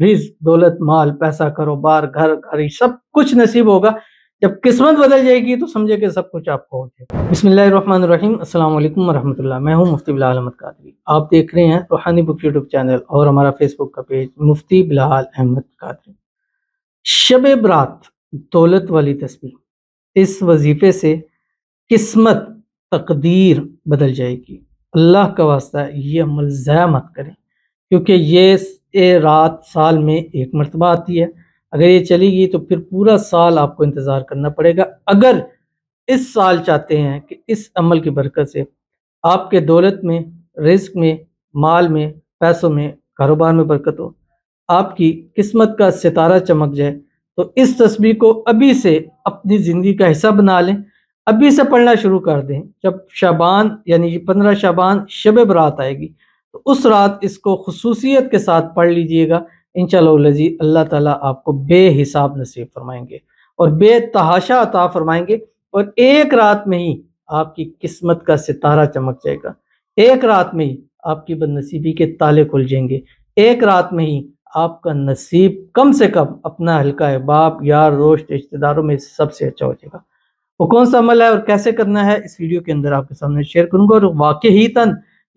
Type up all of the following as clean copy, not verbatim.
رزق، دولت، مال، پیسہ، کاروبار، گھر، گھڑی سب کچھ نصیب ہوگا۔ جب قسمت بدل جائے گی تو سمجھے کہ سب کچھ آپ کو ہو جائے گا۔ بسم اللہ الرحمن الرحیم۔ السلام علیکم ورحمۃ اللہ۔ میں ہوں مفتی بلال احمد قادری۔ آپ دیکھ رہے ہیں روحانی بک یوٹیوب چینل اور ہمارا فیس بک کا پیج مفتی بلال احمد قادری۔ شب برات، دولت والی تسبیح، اس وظیفے سے قسمت، تقدیر بدل جائے گی۔ اللہ کا واسطہ یہ عمل ضائع مت کریں، کیونکہ یہ رات سال میں ایک مرتبہ آتی ہے۔ اگر یہ چلی گئی تو پھر پورا سال آپ کو انتظار کرنا پڑے گا۔ اگر اس سال چاہتے ہیں کہ اس عمل کی برکت سے آپ کے دولت میں، رزق میں، مال میں، پیسوں میں، کاروبار میں برکت ہو، آپ کی قسمت کا ستارہ چمک جائے، تو اس تسبیح کو ابھی سے اپنی زندگی کا حصہ بنا لیں، ابھی سے پڑھنا شروع کر دیں۔ جب شعبان یعنی 15 شعبان شب برات آئے گی تو اس رات اس کو خصوصیت کے ساتھ پڑھ لیجئے گا۔ انشاءاللہ العزیز اللہ تعالیٰ آپ کو بے حساب نصیب فرمائیں گے اور بے تحاشا عطا فرمائیں گے، اور ایک رات میں ہی آپ کی قسمت کا ستارہ چمک جائے گا۔ ایک رات میں ہی آپ کی بد نصیبی کے تالے کھل جائیں گے۔ ایک رات میں ہی آپ کا نصیب کم سے کم اپنا حلقہ احباب، یار، دوست، رشتہ داروں میں سب سے اچھا ہو جائے گا۔ وہ کون سا عمل ہے اور کیسے کرنا ہے اس ویڈیو کے اندر آپ کے سامنے شیئر کروں گا۔ اور واقعی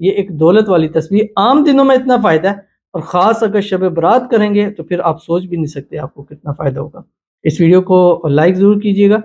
یہ ایک دولت والی تسبیح، عام دنوں میں اتنا فائدہ ہے، اور خاص اگر شب برات کریں گے تو پھر آپ سوچ بھی نہیں سکتے آپ کو کتنا فائدہ ہوگا۔ اس ویڈیو کو لائک ضرور کیجیے گا،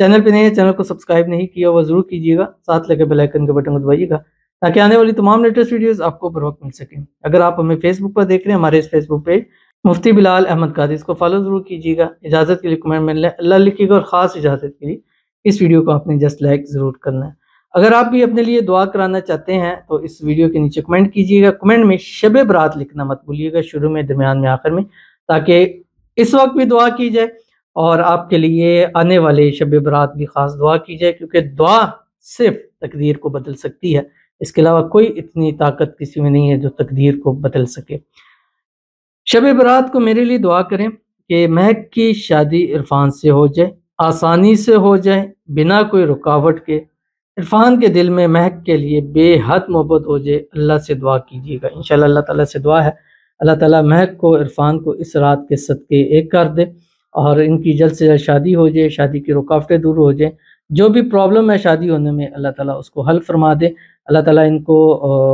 چینل پہ نہیں ہے چینل کو سبسکرائب نہیں کیا وہ ضرور کیجیے گا، ساتھ لگے بیل آئیکن کے بٹن کو دبائیے گا تاکہ آنے والی تمام لیٹسٹ ویڈیوز آپ کو بر وقت مل سکیں۔ اگر آپ ہمیں فیس بک پر دیکھ رہے ہیں، ہمارے اس فیس بک پیج مفتی بلال احمد قادری، اس کو فالو ضرور کیجیے گا۔ اجازت کے لیے کمنٹ میں اللہ لکھیے گا، اور خاص اجازت کے لیے اس ویڈیو کو آپ نے جسٹ لائک ضرور کرنا ہے۔ اگر آپ بھی اپنے لیے دعا کرانا چاہتے ہیں تو اس ویڈیو کے نیچے کمنٹ کیجیے گا۔ کمنٹ میں شب برات لکھنا مت بھولیے گا، شروع میں، درمیان میں، آخر میں، تاکہ اس وقت بھی دعا کی جائے اور آپ کے لیے آنے والے شب برات بھی خاص دعا کی جائے، کیونکہ دعا صرف تقدیر کو بدل سکتی ہے، اس کے علاوہ کوئی اتنی طاقت کسی میں نہیں ہے جو تقدیر کو بدل سکے۔ شب برات کو میرے لیے دعا کریں کہ مہک کی شادی عرفان سے ہو جائے، آسانی سے ہو جائے، بنا کوئی رکاوٹ کے۔ عرفان کے دل میں مہک کے لیے بے حد محبت ہو جائے، اللہ سے دعا کیجیے گا۔ انشاءاللہ اللہ تعالیٰ سے دعا ہے اللہ تعالیٰ مہک کو، عرفان کو اس رات کے صدقے ایک کر دے، اور ان کی جلد سے جلد شادی ہو جائے، شادی کی رکاوٹیں دور ہو جائیں، جو بھی پرابلم ہے شادی ہونے میں اللہ تعالیٰ اس کو حل فرما دے، اللہ تعالیٰ ان کو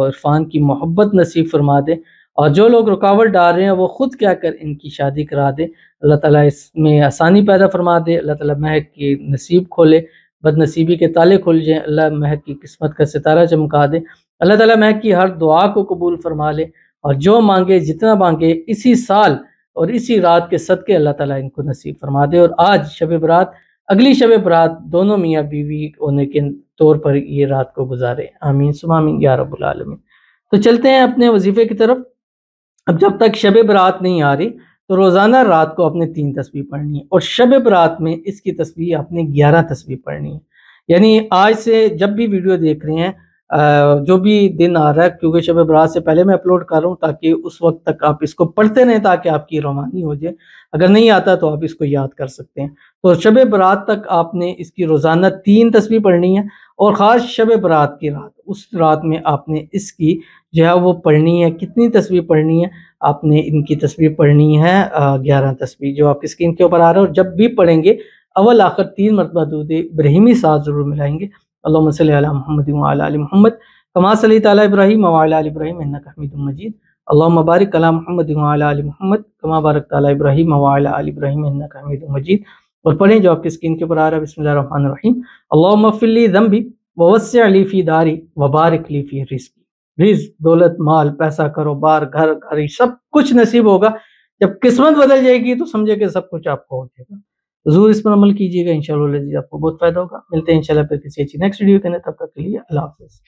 عرفان کی محبت نصیب فرما دے، اور جو لوگ رکاوٹ ڈال رہے ہیں وہ خود کیا کر ان کی شادی کرا دے، اللہ تعالیٰ اس میں آسانی پیدا فرما دے، اللہ تعالیٰ مہک کی نصیب کھولے، بد نصیبی کے تالے کھل جائیں، اللہ مہک کی قسمت کا ستارہ چمکا دے، اللہ تعالیٰ مہک کی ہر دعا کو قبول فرما لے، اور جو مانگے جتنا مانگے اسی سال اور اسی رات کے صدقے اللہ تعالیٰ ان کو نصیب فرما دے، اور آج شب برات، اگلی شب برات دونوں میاں بیوی ہونے کے طور پر یہ رات کو گزارے۔ آمین ثم آمین یا رب العالمین۔ تو چلتے ہیں اپنے وظیفے کی طرف۔ اب جب تک شب برات نہیں آ رہی تو روزانہ رات کو اپنے 3 تسبیح پڑھنی ہے، اور شب برات میں اس کی تسبیح اپنے 11 تسبیح پڑھنی ہے۔ یعنی آج سے جب بھی ویڈیو دیکھ رہے ہیں، جو بھی دن آ رہا ہے، کیونکہ شب برات سے پہلے میں اپلوڈ کر رہا ہوں تاکہ اس وقت تک آپ اس کو پڑھتے رہیں، تاکہ آپ کی روانی ہو جائے۔ اگر نہیں آتا تو آپ اس کو یاد کر سکتے ہیں۔ تو شب برات تک آپ نے اس کی روزانہ 3 تسبیح پڑھنی ہے، اور خاص شب برات کی رات، اس رات میں آپ نے اس کی جو ہے وہ پڑھنی ہے۔ کتنی تسبیح پڑھنی ہے؟ آپ نے ان کی تسبیح پڑھنی ہے 11 تسبیح، جو آپ کی اسکرین کے اوپر آ رہا ہے، اور جب بھی پڑھیں گے اول آخر 3 مرتبہ درود ابراہیمی ساتھ ضرور ملائیں گے۔ اللہم صلی علی محمد وعلی آل محمد کما صلیت علی ابراہیم وعلی آل ابراہیم انک حمید مجید۔ اللہم بارک علی محمد وعلی آل محمد کما بارکت علی ابراہیم وعلی آل ابراہیم انک حمید مجید۔ اور پڑھیں جو آپ کی اسکرین کے اوپر آ رہا ہے، بسم اللہ الرحمن الرحیم۔ اللہم اغفر لی ذنبی ووسع لی فی داری وبارک لی فی رزقی۔ رزق، دولت، مال، پیسہ، کاروبار، گھر، گھڑی سب کچھ نصیب ہوگا۔ جب قسمت بدل جائے گی تو سمجھے کہ سب کچھ آپ کو ہو جائے گا۔ ضرور اس پر عمل کیجیے گا، انشاءاللہ آپ کو بہت فائدہ ہوگا۔ ملتے ہیں انشاءاللہ پھر کسی اچھی نیکسٹ ویڈیو کے اندر، تب تک کے لیے اللہ حافظ۔